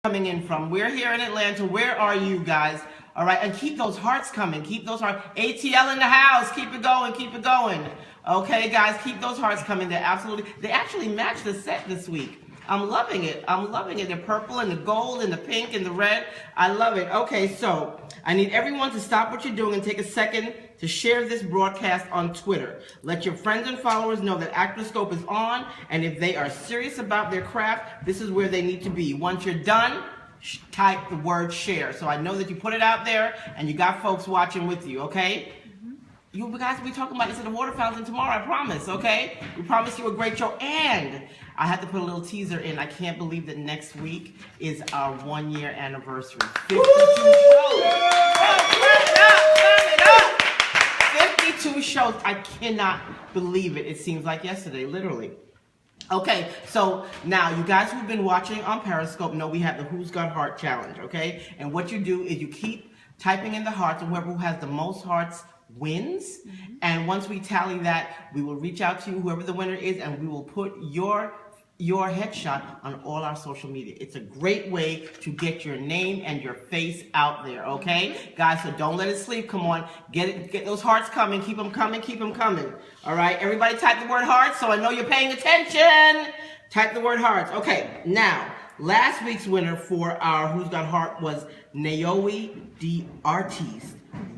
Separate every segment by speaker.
Speaker 1: coming in from? We're here in Atlanta. Where are you guys? All right, and keep those hearts coming. Keep those hearts. ATL in the house. Keep it going. Keep it going. Okay, guys, keep those hearts coming. They actually match the set this week. I'm loving it. I'm loving it. The purple and the gold and the pink and the red. I love it. Okay, so I need everyone to stop what you're doing and take a second to share this broadcast on Twitter. Let your friends and followers know that ActorScope is on, and if they are serious about their craft, this is where they need to be. Once you're done, type the word share. So I know that you put it out there and you got folks watching with you, okay? You guys will be talking about this at the water fountain tomorrow, I promise, okay? We promise you a great show. And I had to put a little teaser in. I can't believe that next week is our 1-year anniversary. 52 shows. Turn it up. 52 shows. I cannot believe it. It seems like yesterday, literally. Okay, so now you guys who've been watching on Periscope know we have the Who's Got Heart Challenge, okay? And what you do is you keep typing in the hearts, and whoever has the most hearts wins. And once we tally that, we will reach out to you, whoever the winner is, and we will put your headshot on all our social media. It's a great way to get your name and your face out there, okay? Guys, so don't let it sleep. Come on, get those hearts coming. Keep them coming, keep them coming. All right, everybody type the word hearts so I know you're paying attention. Type the word hearts. Okay, now, last week's winner for our Who's Got Heart was Naomi D. Artis.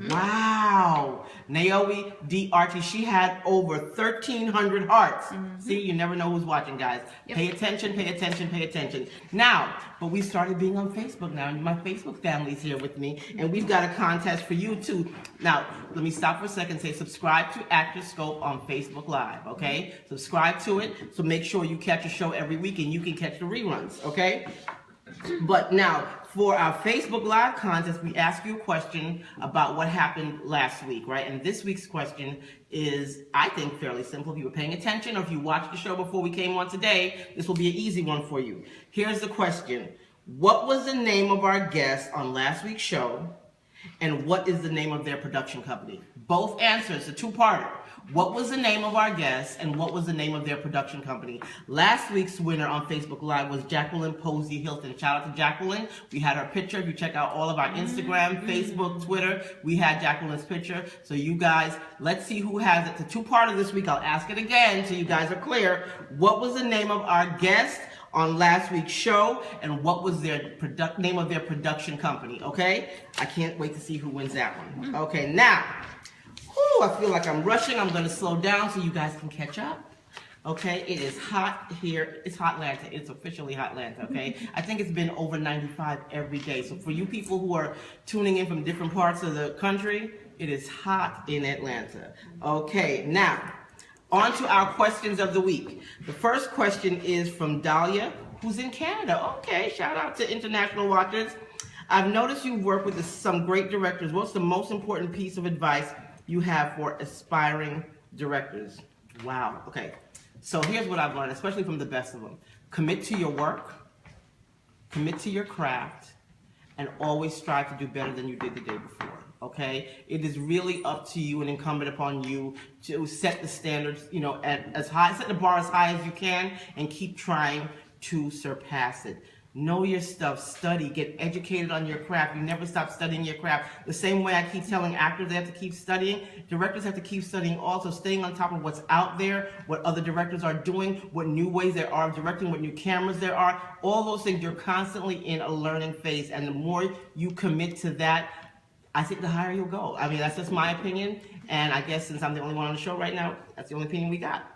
Speaker 1: Wow. Naomi D. Archie, she had over 1,300 hearts. See, you never know who's watching, guys. Yep. Pay attention, pay attention, pay attention. Now, but we started being on Facebook now, and my Facebook family's here with me, and we've got a contest for you, too. Now, let me stop for a second and say subscribe to ActorScope on Facebook Live, okay? Subscribe to it, so make sure you catch a show every week, and you can catch the reruns, okay? But now, for our Facebook Live contest, we ask you a question about what happened last week, right? And this week's question is, I think, fairly simple. If you were paying attention or if you watched the show before we came on today, this will be an easy one for you. Here's the question. What was the name of our guest on last week's show? And what is the name of their production company? Both answers, a two-parter. What was the name of our guest, and what was the name of their production company? Last week's winner on Facebook Live was Jacqueline Posey Hilton. Shout out to Jacqueline. We had her picture. If you check out all of our Instagram, Facebook, Twitter, we had Jacqueline's picture. So you guys, let's see who has it. It's a two-parter this week. I'll ask it again so you guys are clear. What was the name of our guest on last week's show, and what was their name of their production company, okay? I can't wait to see who wins that one. Okay, now, I feel like I'm rushing. I'm going to slow down so you guys can catch up. Okay, it is hot here. It's hot Atlanta. It's officially hot Atlanta, okay? I think it's been over 95 every day. So for you people who are tuning in from different parts of the country, it is hot in Atlanta. Okay, now, on to our questions of the week. The first question is from Dahlia, who's in Canada. Okay, shout out to international watchers. I've noticed you've worked with some great directors. What's the most important piece of advice you have for aspiring directors? Wow, okay. So here's what I've learned, especially from the best of them. Commit to your work, commit to your craft, and always strive to do better than you did the day before, okay? It is really up to you and incumbent upon you to set the standards, you know, set the bar as high as you can and keep trying to surpass it. Know your stuff, study, get educated on your craft. You never stop studying your craft. The same way I keep telling actors they have to keep studying, directors have to keep studying also, staying on top of what's out there, what other directors are doing, what new ways there are of directing, what new cameras there are. All those things, you're constantly in a learning phase, and the more you commit to that, I think the higher you'll go. I mean, that's just my opinion, and I guess since I'm the only one on the show right now, that's the only opinion we got.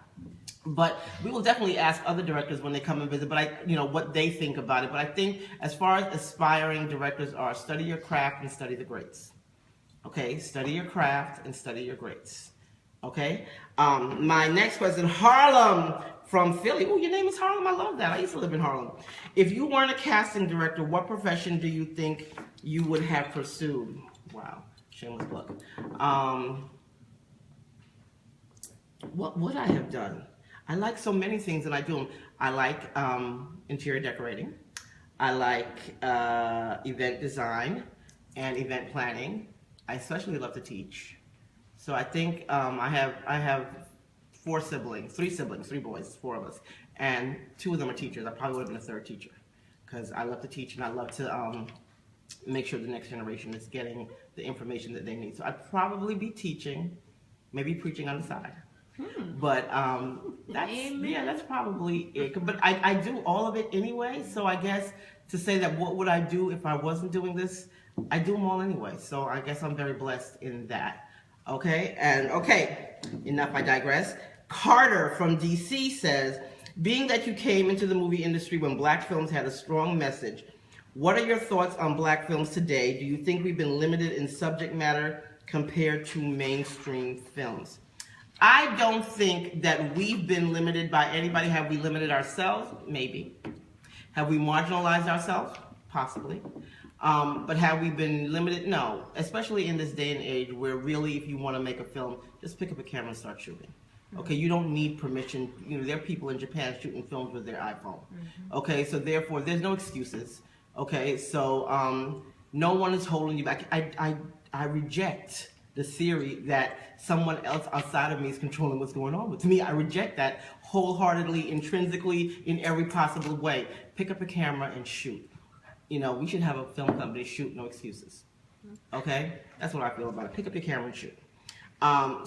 Speaker 1: But we will definitely ask other directors when they come and visit, but what they think about it. But I think as far as aspiring directors are, study your craft and study the greats. Okay, study your craft and study your greats. Okay, my next question, Harlem from Philly. Oh, your name is Harlem. I love that. I used to live in Harlem. If you weren't a casting director, what profession do you think you would have pursued? Wow, shameless plug. What would I have done? I like so many things, and I do them. I like interior decorating. I like event design and event planning. I especially love to teach. So I think I have three siblings, 3 boys, 4 of us, and 2 of them are teachers. I probably would have been a 3rd teacher, because I love to teach and I love to make sure the next generation is getting the information that they need. So I'd probably be teaching, maybe preaching on the side. But that's probably it. But I do all of it anyway, so I guess to say that what would I do if I wasn't doing this, I do them all anyway. So I guess I'm very blessed in that. Okay, and enough, I digress. Carter from DC says, being that you came into the movie industry when black films had a strong message, what are your thoughts on black films today? Do you think we've been limited in subject matter compared to mainstream films? I don't think that we've been limited by anybody. Have we limited ourselves? Maybe. Have we marginalized ourselves? Possibly. But have we been limited? No. Especially in this day and age where really if you want to make a film, just pick up a camera and start shooting. Okay, you don't need permission. You know, there are people in Japan shooting films with their iPhone. Okay, so therefore there's no excuses. Okay, so no one is holding you back. I reject the theory that someone else outside of me is controlling what's going on with me. I reject that wholeheartedly, intrinsically, in every possible way. Pick up a camera and shoot. You know, we should have a film company shoot, no excuses. Okay? That's what I feel about it. Pick up your camera and shoot.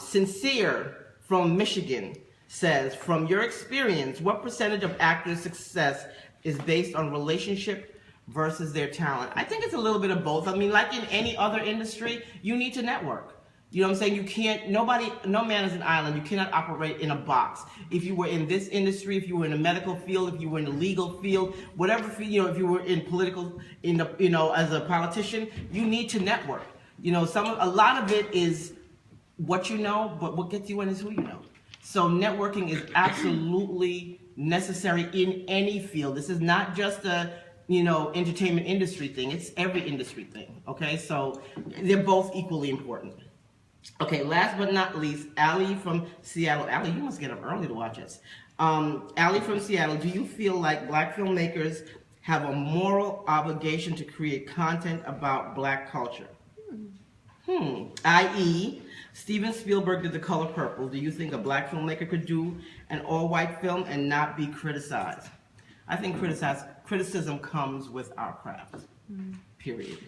Speaker 1: Sincere from Michigan says, from your experience, what percentage of actors' success is based on relationship versus their talent? I think it's a little bit of both. I mean, like in any other industry, you need to network. You know what I'm saying? You can't, no man is an island. You cannot operate in a box. If you were in this industry, if you were in the medical field, if you were in the legal field, whatever field, you know, if you were in political, as a politician, you need to network. You know, a lot of it is what you know, but what gets you in is who you know. So networking is absolutely necessary in any field. This is not just a, entertainment industry thing. It's every industry thing, okay? So they're both equally important. Okay, last but not least, Allie from Seattle. Allie, you must get up early to watch us. Allie from Seattle, do you feel like black filmmakers have a moral obligation to create content about black culture? I.e., Steven Spielberg did The Color Purple. Do you think a black filmmaker could do an all-white film and not be criticized? I think criticism comes with our craft, period.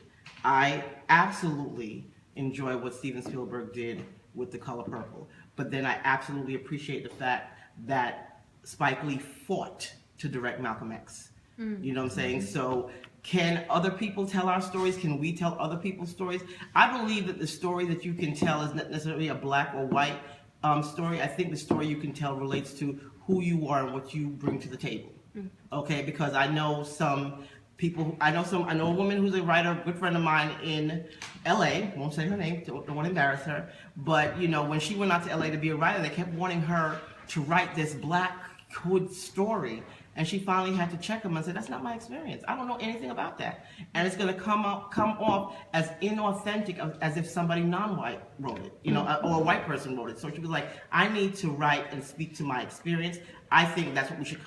Speaker 1: I absolutely enjoy what Steven Spielberg did with The Color Purple, but then I absolutely appreciate the fact that Spike Lee fought to direct Malcolm X. You know what I'm saying? So can other people tell our stories? Can we tell other people's stories? I believe that the story that you can tell is not necessarily a black or white story. I think the story you can tell relates to who you are and what you bring to the table. Okay, because I know some people, I know a woman who's a writer, a good friend of mine in LA, won't say her name, don't want to embarrass her, but when she went out to LA to be a writer, they kept wanting her to write this black hood story. And she finally had to check him and say, that's not my experience. I don't know anything about that. And it's going to come off as inauthentic as if somebody non-white wrote it, or a white person wrote it. So she was like, I need to write and speak to my experience. I think that's what we should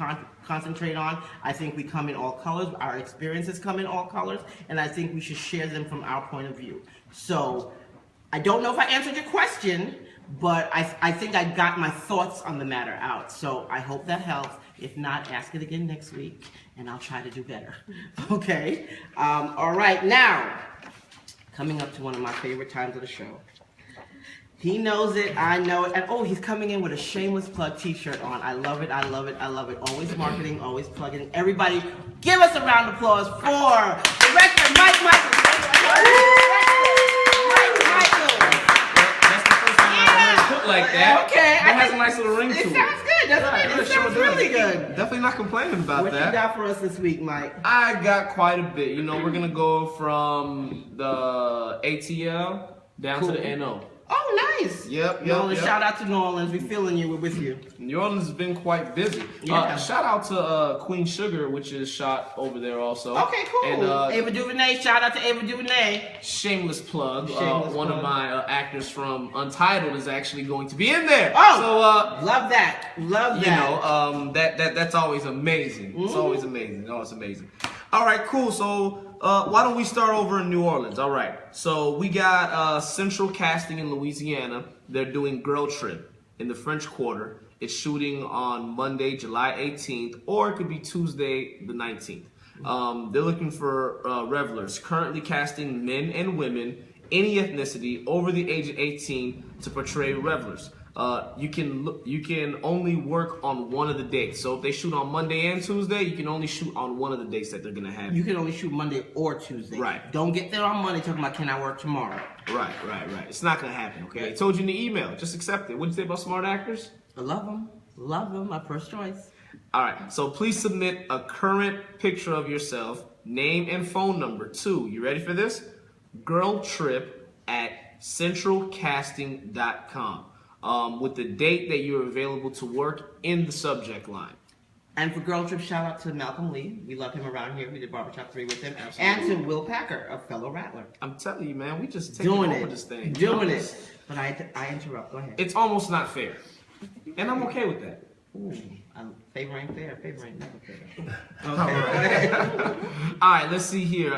Speaker 1: concentrate on. I think we come in all colors. Our experiences come in all colors. And I think we should share them from our point of view. So I don't know if I answered your question, but I think I got my thoughts on the matter out. So I hope that helps. If not, ask it again next week, and I'll try to do better. Okay? All right, now, coming up to one of my favorite times of the show. He knows it, I know it, and oh, he's coming in with a shameless plug t-shirt on. I love it, I love it, I love it. Always marketing, always plugging. Everybody, give us a round of applause for Director Mike Michaels.
Speaker 2: Like that.
Speaker 1: Okay.
Speaker 2: It has a nice little ring to it.
Speaker 1: It sounds good, doesn't it? It sounds really good.
Speaker 2: Definitely not complaining about that.
Speaker 1: What you got for us this week, Mike?
Speaker 2: I got quite a bit. We're going to go from the ATL down to the NO.
Speaker 1: Oh, nice.
Speaker 2: Yep.
Speaker 1: Shout out to New Orleans. We're feeling you. We're with you.
Speaker 2: New Orleans has been quite busy.
Speaker 1: Yeah.
Speaker 2: Shout out to Queen Sugar, which is shot over there also.
Speaker 1: Okay, cool. And Ava DuVernay. Shout out to Ava DuVernay.
Speaker 2: Shameless plug. One of my actors from Untitled is actually going to be in there.
Speaker 1: Oh,
Speaker 2: so
Speaker 1: love that. Love that.
Speaker 2: That's always amazing. It's always amazing. Oh, it's amazing. All right, cool. So why don't we start over in New Orleans? All right. So we got Central Casting in Louisiana. They're doing Girl Trip in the French Quarter. It's shooting on Monday, July 18th, or it could be Tuesday, the 19th. They're looking for revelers, currently casting men and women, any ethnicity over the age of 18 to portray revelers. You can only work on one of the dates. So if they shoot on Monday and Tuesday, you can only shoot on one of the dates that they're gonna have.
Speaker 1: You can only shoot Monday or Tuesday.
Speaker 2: Right.
Speaker 1: Don't get there on Monday talking about can I work tomorrow.
Speaker 2: Right. It's not gonna happen. Okay. I told you in the email. Just accept it. What'd you say about smart actors?
Speaker 1: I love them. Love them. My first choice.
Speaker 2: All right. So please submit a current picture of yourself, name and phone number to. You ready for this? girltrip@centralcasting.com. With the date that you're available to work in the subject line.
Speaker 1: And for Girl Trip, shout out to Malcolm Lee. We love him around here. We did Barbershop 3 with him.
Speaker 2: Absolutely.
Speaker 1: And to Will Packer, a fellow rattler.
Speaker 2: I'm telling you, man, we just taking
Speaker 1: Doing
Speaker 2: over
Speaker 1: it.
Speaker 2: this thing.
Speaker 1: Doing it. But I interrupt. Go ahead.
Speaker 2: It's almost not fair. And I'm okay with that.
Speaker 1: Ooh, favor ain't fair. Favor ain't never fair.
Speaker 2: Okay. All right, let's see here.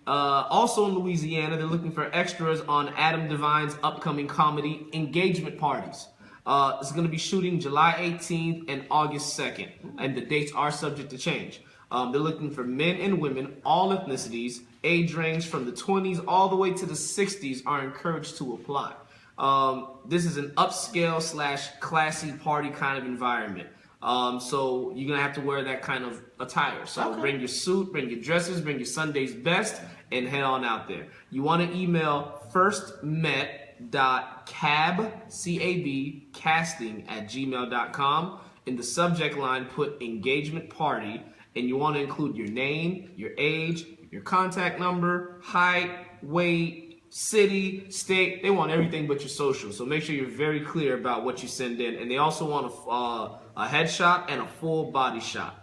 Speaker 2: Also in Louisiana, they're looking for extras on Adam Devine's upcoming comedy Engagement Parties. It's going to be shooting July 18th and August 2nd, and the dates are subject to change. They're looking for men and women, all ethnicities, age range from the 20s all the way to the 60s are encouraged to apply. This is an upscale / classy party kind of environment. So you're gonna have to wear that kind of attire. So bring your suit, bring your dresses, bring your Sunday's best, and head on out there. You want to email firstmet.casting@gmail.com. In the subject line, put engagement party, and you want to include your name, your age, your contact number, height, weight, city, state. They want everything but your social. So make sure you're very clear about what you send in. And they also want a headshot and a full body shot.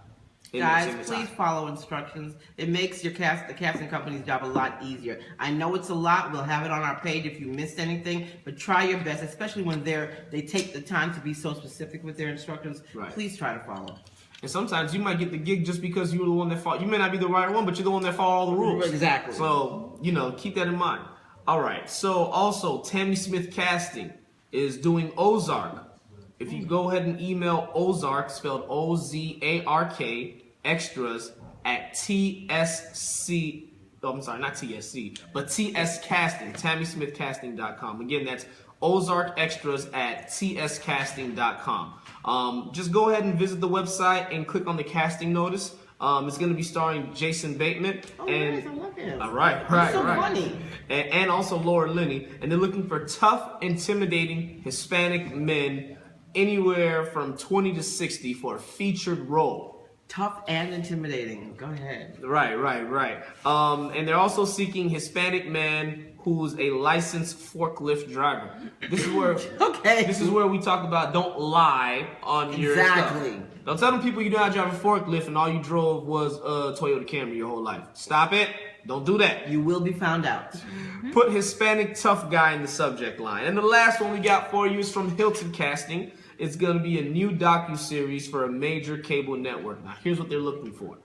Speaker 1: Guys, please follow instructions. It makes the casting company's job a lot easier. I know it's a lot. We'll have it on our page if you missed anything, but try your best, especially when they take the time to be so specific with their instructions.
Speaker 2: Right.
Speaker 1: Please try to follow.
Speaker 2: And sometimes you might get the gig just because you were the one that followed. You may not be the right one, but you're the one that followed all the rules.
Speaker 1: Exactly.
Speaker 2: So, keep that in mind. All right. So, also, Tammy Smith Casting is doing Ozark. If you go ahead and email Ozark, spelled OZARK, extras at TSC, not TSC, but TS Casting, TammySmithCasting.com. Again, that's Ozark extras at TSCasting.com. Just go ahead and visit the website and click on the casting notice. It's going to be starring Jason Bateman.
Speaker 1: Nice, I love him.
Speaker 2: Right.
Speaker 1: So funny.
Speaker 2: And also Laura Linney. And they're looking for tough, intimidating Hispanic men anywhere from 20 to 60 for a featured role.
Speaker 1: Tough and intimidating. Go ahead.
Speaker 2: Right. And they're also seeking Hispanic man who's a licensed forklift driver. This is where This is where we talk about don't lie on your stuff. Don't tell them people you know how to drive a forklift and all you drove was a Toyota Camry your whole life. Stop it. Don't do that.
Speaker 1: You will be found out.
Speaker 2: Put Hispanic tough guy in the subject line. And the last one we got for you is from Hilton Casting. It's going to be a new docu-series for a major cable network. Now, here's what they're looking for.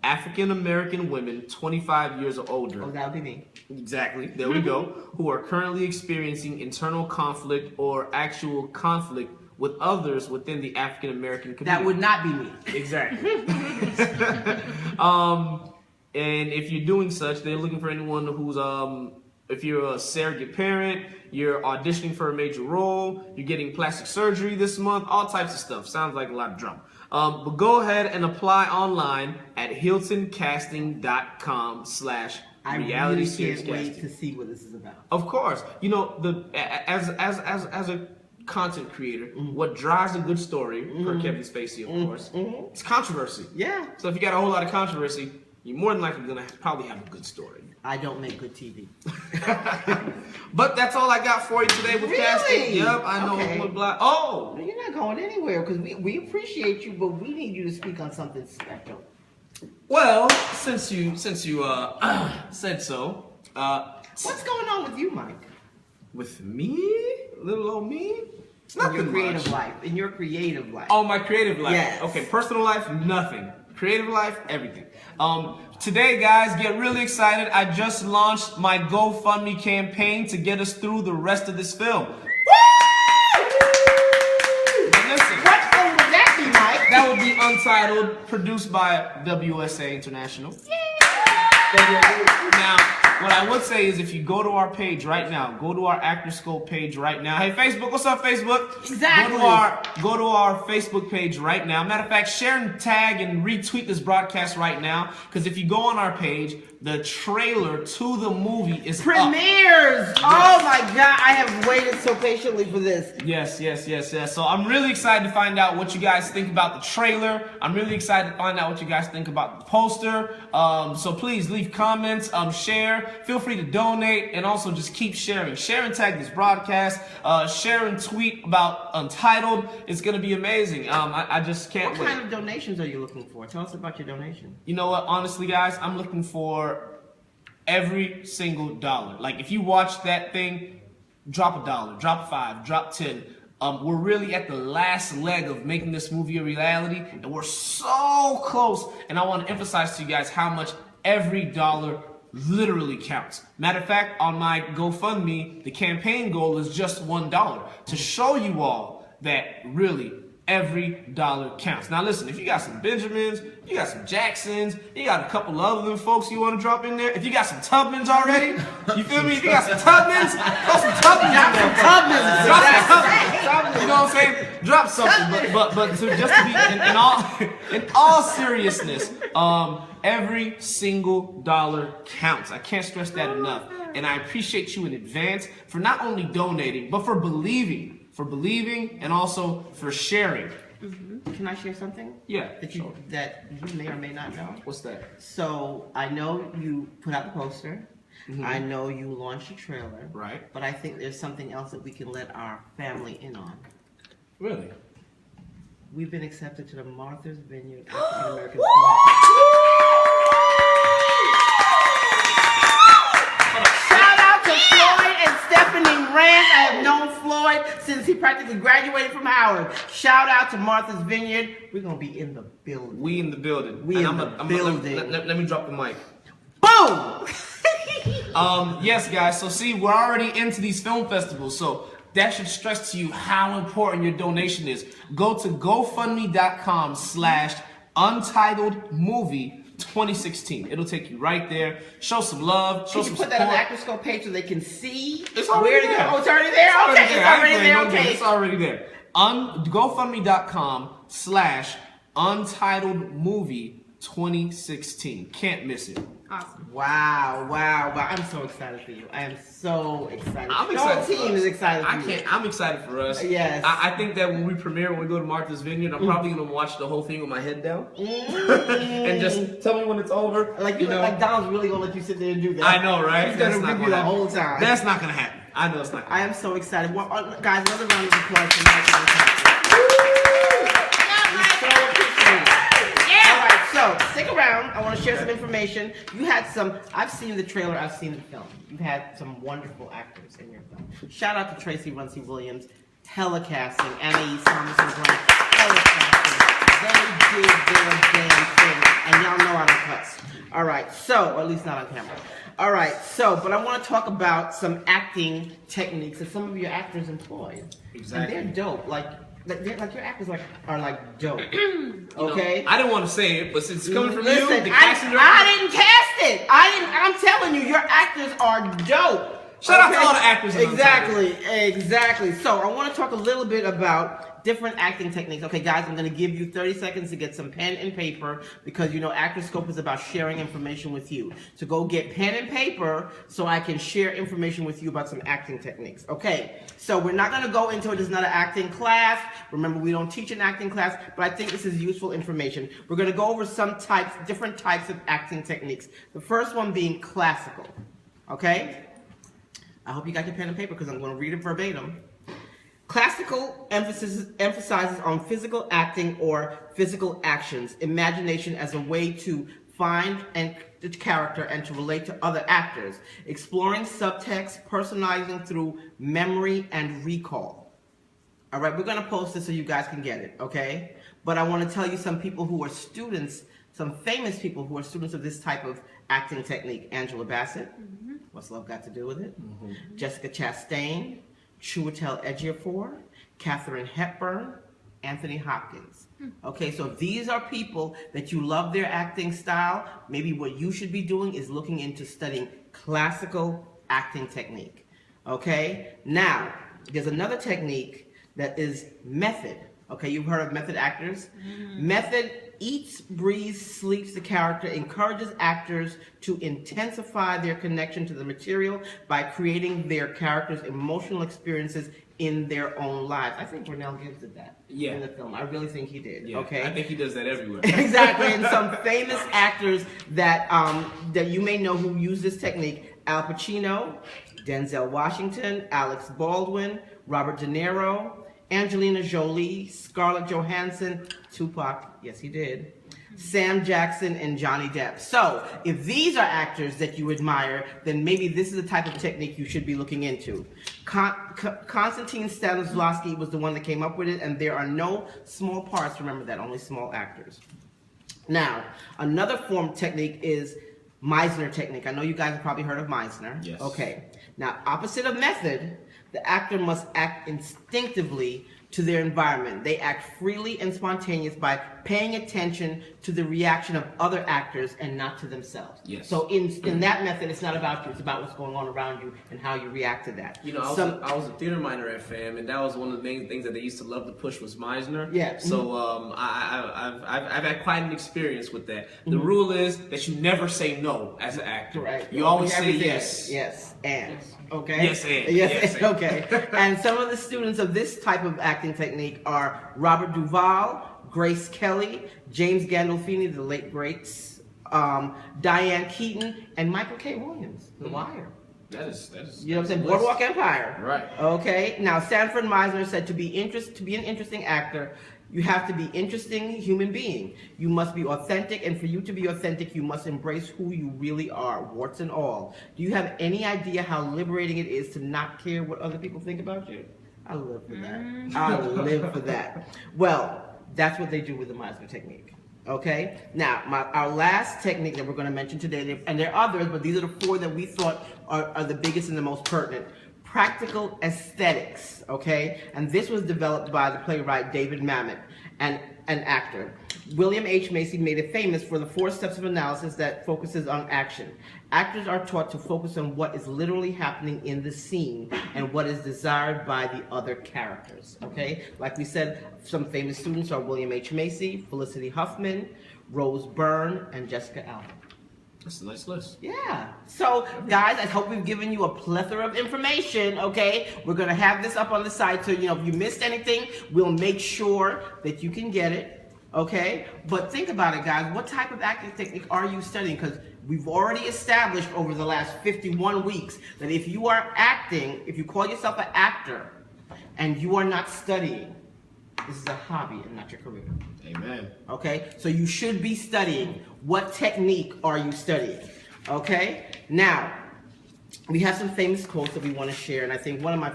Speaker 2: African-American women, 25 years or older.
Speaker 1: Oh, that would be me.
Speaker 2: Exactly. There we go. Who are currently experiencing internal conflict or actual conflict with others within the African-American community.
Speaker 1: That would not be me.
Speaker 2: Exactly. And if you're doing such, they're looking for anyone who's, if you're a surrogate parent, you're auditioning for a major role, you're getting plastic surgery this month, all types of stuff. Sounds like a lot of drama. But go ahead and apply online at hiltoncasting.com/reality
Speaker 1: I really
Speaker 2: series
Speaker 1: can't wait
Speaker 2: casting.
Speaker 1: to see what this is about.
Speaker 2: Of course, as a content creator, what drives a good story for Kevin Spacey, of course, it's controversy.
Speaker 1: Yeah.
Speaker 2: So if you got a whole lot of controversy, you're more than likely gonna probably have a good story.
Speaker 1: I don't make good TV.
Speaker 2: But that's all I got for you today with casting. Yep, I know.
Speaker 1: Okay.
Speaker 2: Oh,
Speaker 1: You're not going anywhere because we appreciate you, but we need you to speak on something special.
Speaker 2: well, since you said so,
Speaker 1: What's going on with you, Mike?
Speaker 2: with me, little old me, it's
Speaker 1: In your
Speaker 2: nothing
Speaker 1: creative
Speaker 2: much.
Speaker 1: life. In your creative life.
Speaker 2: Oh, my creative life.
Speaker 1: Yes.
Speaker 2: Okay, personal life, nothing. Creative life, everything. Today, guys, get really excited. I just launched my GoFundMe campaign to get us through the rest of this film. Woo! Now listen,
Speaker 1: What film would that be, Mike?
Speaker 2: that would be Untitled, produced by WSA International. Now, what I would say is if you go to our page right now, go to our ActorScope page right now. Hey, Facebook, what's up, Facebook?
Speaker 1: Exactly.
Speaker 2: Go to our Facebook page right now. Matter of fact, share and tag and retweet this broadcast right now. Because if you go on our page, the trailer to the movie is
Speaker 1: premieres.
Speaker 2: Up.
Speaker 1: Oh my God, I have waited so patiently for this.
Speaker 2: Yes. So I'm really excited to find out what you guys think about the trailer. I'm really excited to find out what you guys think about the poster. So please leave comments, share. Feel free to donate, and also just keep sharing. Share and tag this broadcast. Share and tweet about Untitled. It's gonna be amazing. I just can't wait.
Speaker 1: What kind of donations are you looking for? Tell us about your donation.
Speaker 2: You know what? Honestly, guys, I'm looking for every single dollar. Like, if you watch that thing, drop $1, drop $5, drop 10. We're really at the last leg of making this movie a reality, and we're so close. And I want to emphasize to you guys how much every dollar literally counts. Matter of fact, on my GoFundMe, the campaign goal is just $1 to show you all that really every dollar counts. Now listen, if you got some Benjamins, you got some Jacksons, you got a couple of them folks you want to drop in there. If you got some Tubmans already, you feel me? If you got some Tubmans, throw some Tubmans in there. Drop some Tubmans. You know what I'm saying? Drop something. But to just to be in all seriousness, every single dollar counts. I can't stress that enough. And I appreciate you in advance for not only donating, but for believing and also for sharing.
Speaker 1: Mm-hmm. Can I share something?
Speaker 2: Yeah.
Speaker 1: That you may or may not know.
Speaker 2: What's that?
Speaker 1: So I know you put out the poster. Mm-hmm. I know you launched a trailer.
Speaker 2: Right.
Speaker 1: But I think there's something else that we can let our family in on.
Speaker 2: Really?
Speaker 1: We've been accepted to the Martha's Vineyard African American Shout out to Floyd and Stephanie Rand. I have known Floyd since he practically graduated from Howard. Shout out to Martha's Vineyard. We're going to be in the building.
Speaker 2: We in the building.
Speaker 1: Building.
Speaker 2: Let me drop the mic.
Speaker 1: Boom!
Speaker 2: Yes, guys. So see, we're already into these film festivals. So that should stress to you how important your donation is. Go to GoFundMe.com/UntitledMovie2016. It'll take you right there. Show some love. Show some support.
Speaker 1: Put that on the ActorScope page so they can see
Speaker 2: it's where to
Speaker 1: go. Oh, it's already there? Okay, it's already there. Okay.
Speaker 2: It's already there. GoFundMe.com/UntitledMovie2016. Can't miss it.
Speaker 1: Awesome. Wow. I'm so excited for you. I am so excited.
Speaker 2: I'm
Speaker 1: the
Speaker 2: excited.
Speaker 1: whole team is excited for you.
Speaker 2: I'm excited for us.
Speaker 1: Yes.
Speaker 2: I think that when we premiere, when we go to Martha's Vineyard, I'm probably going to watch the whole thing with my head down. And just tell me when it's over.
Speaker 1: Like Donald's really going to let you sit there and do that.
Speaker 2: I know, right?
Speaker 1: He's going to review the whole time.
Speaker 2: That's not going to happen. I know it's not going to happen.
Speaker 1: I am so excited. Well, guys, another round of applause for Michael. So, stick around. I want to share some information. I've seen the trailer, I've seen the film. You've had some wonderful actors in your film. Shout out to Tracy Runcie Williams, telecasting, Anais Thomason Grant, telecasting. They did their damn thing. And y'all know I don't cuss. All right, so, or at least not on camera. All right, so, but I want to talk about some acting techniques that some of your actors employ.
Speaker 2: Exactly.
Speaker 1: And they're dope. Like your actors are dope. Okay.
Speaker 2: I didn't want to say it, but since it's coming from you,
Speaker 1: the casting director, I didn't cast it. I'm telling you, your actors are dope.
Speaker 2: Shout out to all the actors.
Speaker 1: Exactly. So I want to talk a little bit about different acting techniques. Okay, guys, I'm going to give you 30 seconds to get some pen and paper because ActorScope is about sharing information with you. So go get pen and paper so I can share information with you about some acting techniques. Okay, so we're not going to go into it. It's not an acting class. Remember, we don't teach an acting class, but I think this is useful information. We're going to go over different types of acting techniques. The first one being classical. Okay? I hope you got your pen and paper because I'm going to read it verbatim. Classical emphasizes on physical acting or physical actions, imagination as a way to find the character and to relate to other actors, exploring subtext, personalizing through memory and recall. All right, we're going to post this so you guys can get it, okay? But I want to tell you some people who are students, some famous people who are students of this type of acting technique. Angela Bassett. Mm-hmm. What's Love Got to Do with It? Mm-hmm. Jessica Chastain. Chiwetel Ejiofor, Katharine Hepburn, Anthony Hopkins. Okay, so if these are people that you love their acting style, maybe what you should be doing is looking into studying classical acting technique. Okay, now there's another technique that is method. Okay, you've heard of method actors? Method eats, breathes, sleeps the character, encourages actors to intensify their connection to the material by creating their characters' emotional experiences in their own lives. I think Brunel Gibbs did that in the film. I really think he did.
Speaker 2: Yeah,
Speaker 1: okay,
Speaker 2: I think he does that everywhere.
Speaker 1: Exactly, and some famous actors that that you may know who use this technique: Al Pacino, Denzel Washington, Alex Baldwin, Robert De Niro, Angelina Jolie, Scarlett Johansson, Tupac, yes he did, Sam Jackson, and Johnny Depp. So, if these are actors that you admire, then maybe this is the type of technique you should be looking into. Konstantin Stanislavski was the one that came up with it, and there are no small parts, remember that, only small actors. Now, another form of technique is Meisner technique. I know you guys have probably heard of Meisner.
Speaker 2: Yes.
Speaker 1: Okay. Now, opposite of method, the actor must act instinctively to their environment. They act freely and spontaneous by paying attention to the reaction of other actors and not to themselves.
Speaker 2: Yes.
Speaker 1: So in that method, it's not about you. It's about what's going on around you and how you react to that.
Speaker 2: You know, I was a theater minor at FAM, and that was one of the main things that they used to love to push was Meisner.
Speaker 1: Yeah.
Speaker 2: So I've had quite an experience with that. The rule is that you never say no as an actor.
Speaker 1: Right.
Speaker 2: You always say
Speaker 1: Everything.
Speaker 2: yes.
Speaker 1: Yes, and. Okay?
Speaker 2: Yes, and.
Speaker 1: Yes,
Speaker 2: Yes,
Speaker 1: and. Okay. And some of the students of this type of acting technique are Robert Duvall, Grace Kelly, James Gandolfini, the late greats, Diane Keaton, and Michael K. Williams, The Wire.
Speaker 2: That is.
Speaker 1: You know what I'm saying? Boardwalk Empire.
Speaker 2: Right.
Speaker 1: Okay. Now, Sanford Meisner said to be an interesting actor, you have to be interesting human being. You must be authentic, and for you to be authentic, you must embrace who you really are, warts and all. Do you have any idea how liberating it is to not care what other people think about you? I live for that. I live for that. Well, that's what they do with the Meisner technique. Okay? Now, our last technique that we're going to mention today, and there are others, but these are the four that we thought are the biggest and the most pertinent. Practical aesthetics, okay? And this was developed by the playwright David Mamet, and an actor. William H. Macy made it famous for the 4 steps of analysis that focuses on action. Actors are taught to focus on what is literally happening in the scene and what is desired by the other characters, okay? Like we said, some famous students are William H. Macy, Felicity Huffman, Rose Byrne, and Jessica Alba.
Speaker 2: That's a nice list.
Speaker 1: Yeah. So, guys, I hope we've given you a plethora of information, okay? We're going to have this up on the site, so, you know, if you missed anything, we'll make sure that you can get it, okay? But think about it, guys. What type of acting technique are you studying? Because we've already established over the last 51 weeks that if you are acting, if you call yourself an actor, and you are not studying, this is a hobby and not your career.
Speaker 2: Amen.
Speaker 1: Okay, so you should be studying. What technique are you studying? Okay, now we have some famous quotes that we want to share, and I think one of my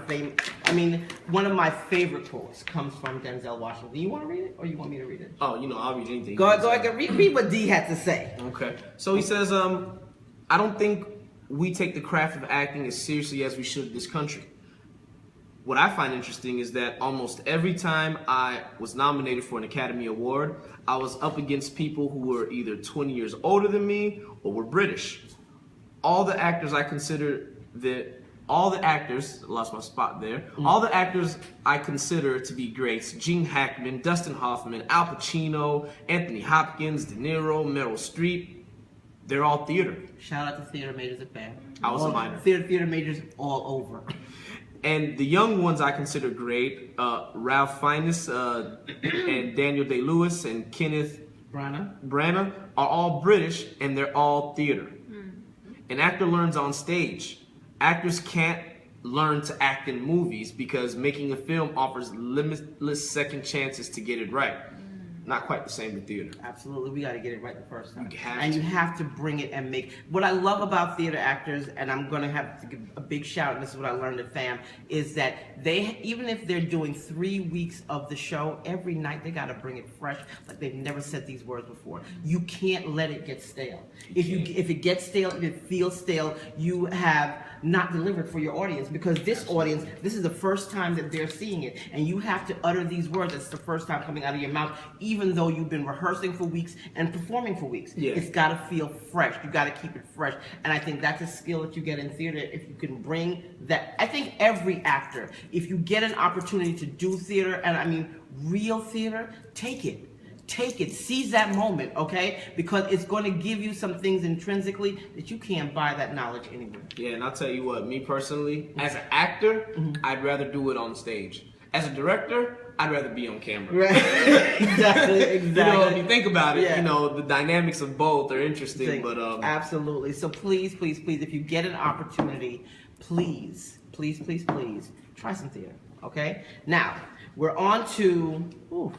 Speaker 1: favorite quotes comes from Denzel Washington. Do you want to read it, or you want me to read it?
Speaker 2: Oh, you know, I'll read anything.
Speaker 1: Go ahead, read what D had to say.
Speaker 2: Okay, so he says, I don't think we take the craft of acting as seriously as we should in this country. What I find interesting is that almost every time I was nominated for an Academy Award, I was up against people who were either 20 years older than me or were British. All the actors I consider lost my spot there. All the actors I consider to be greats: Gene Hackman, Dustin Hoffman, Al Pacino, Anthony Hopkins, De Niro, Meryl Streep. They're all theater.
Speaker 1: Shout out to theater majors at FAM.
Speaker 2: I was a minor.
Speaker 1: Theater majors all over.
Speaker 2: And the young ones I consider great: Ralph Fiennes, and Daniel Day-Lewis, and Kenneth Branagh are all British, and they're all theater. An actor learns on stage. Actors can't learn to act in movies because making a film offers limitless second chances to get it right. not quite the same with theater.
Speaker 1: Absolutely, we got to get it right the first time.
Speaker 2: You
Speaker 1: have to bring it and make. What I love about theater actors, and I'm going to have to give a big shout, and this is what I learned at FAM, is that they, even if they're doing 3 weeks of the show, every night they got to bring it fresh, like they've never said these words before. You can't let it get stale. If it gets stale, if it feels stale, you have not delivered for your audience, because this audience, this is the first time that they're seeing it, and you have to utter these words. It's the first time coming out of your mouth, even though you've been rehearsing for weeks and performing for weeks.
Speaker 2: Yeah.
Speaker 1: It's got to feel fresh. You got to keep it fresh, and I think that's a skill that you get in theater. If you can bring that, I think every actor, if you get an opportunity to do theater, and I mean real theater, take it. Take it, seize that moment, okay? Because it's going to give you some things intrinsically that you can't buy that knowledge anywhere.
Speaker 2: Yeah, and I'll tell you what, me personally, as an actor, I'd rather do it on stage. As a director, I'd rather be on camera.
Speaker 1: Right. Exactly.
Speaker 2: You know, if you think about it, you know, the dynamics of both are interesting, but
Speaker 1: absolutely. So please, please, please, if you get an opportunity, please, please, please, please, try some theater, okay? Now, we're on to,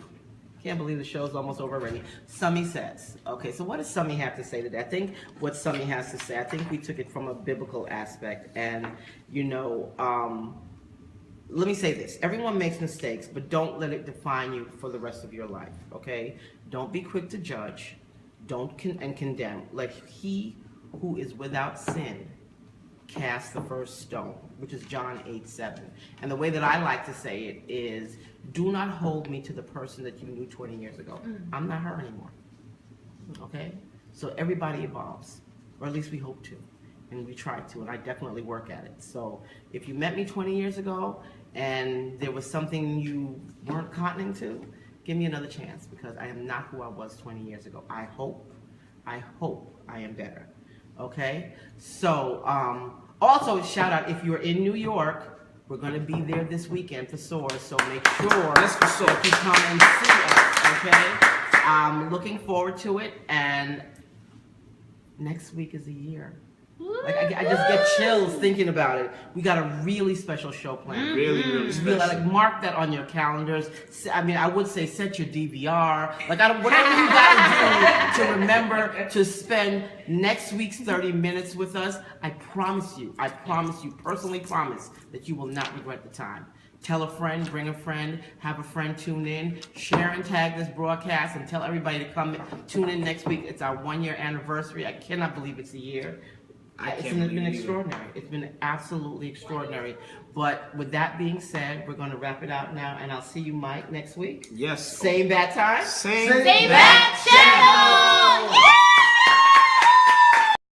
Speaker 1: can't believe the show's almost over already. Summy Says. Okay, so what does Summy have to say today? I think what Summy has to say, I think we took it from a biblical aspect. And, you know, let me say this. Everyone makes mistakes, but don't let it define you for the rest of your life, okay? Don't be quick to judge. Don't condemn. Like, he who is without sin cast the first stone, which is John 8:7. And the way that I like to say it is, do not hold me to the person that you knew 20 years ago. I'm not her anymore. Okay? So everybody evolves, or at least we hope to, and we try to, and I definitely work at it. So if you met me 20 years ago and there was something you weren't cottoning to, give me another chance, because I am not who I was 20 years ago. I hope I am better. Okay? So, also shout out, if you're in New York, we're going to be there this weekend for SOAR, so make sure that you come and see us, okay? I'm looking forward to it, and next week is a year. Like, I just get chills thinking about it. We got a really special show planned.
Speaker 2: Really, really special.
Speaker 1: Like, mark that on your calendars. I mean, I would say set your DVR. Like, whatever you got to do to remember to spend next week's 30 minutes with us. I promise you, personally promise that you will not regret the time. Tell a friend, bring a friend, have a friend tune in, share and tag this broadcast, and tell everybody to come tune in next week. It's our 1-year anniversary. I cannot believe it's a year. It's been extraordinary. It's been absolutely extraordinary. But with that being said, we're going to wrap it out now, and I'll see you, Mike, next week.
Speaker 2: Yes.
Speaker 1: Same bad time.
Speaker 2: Same
Speaker 3: bad channel.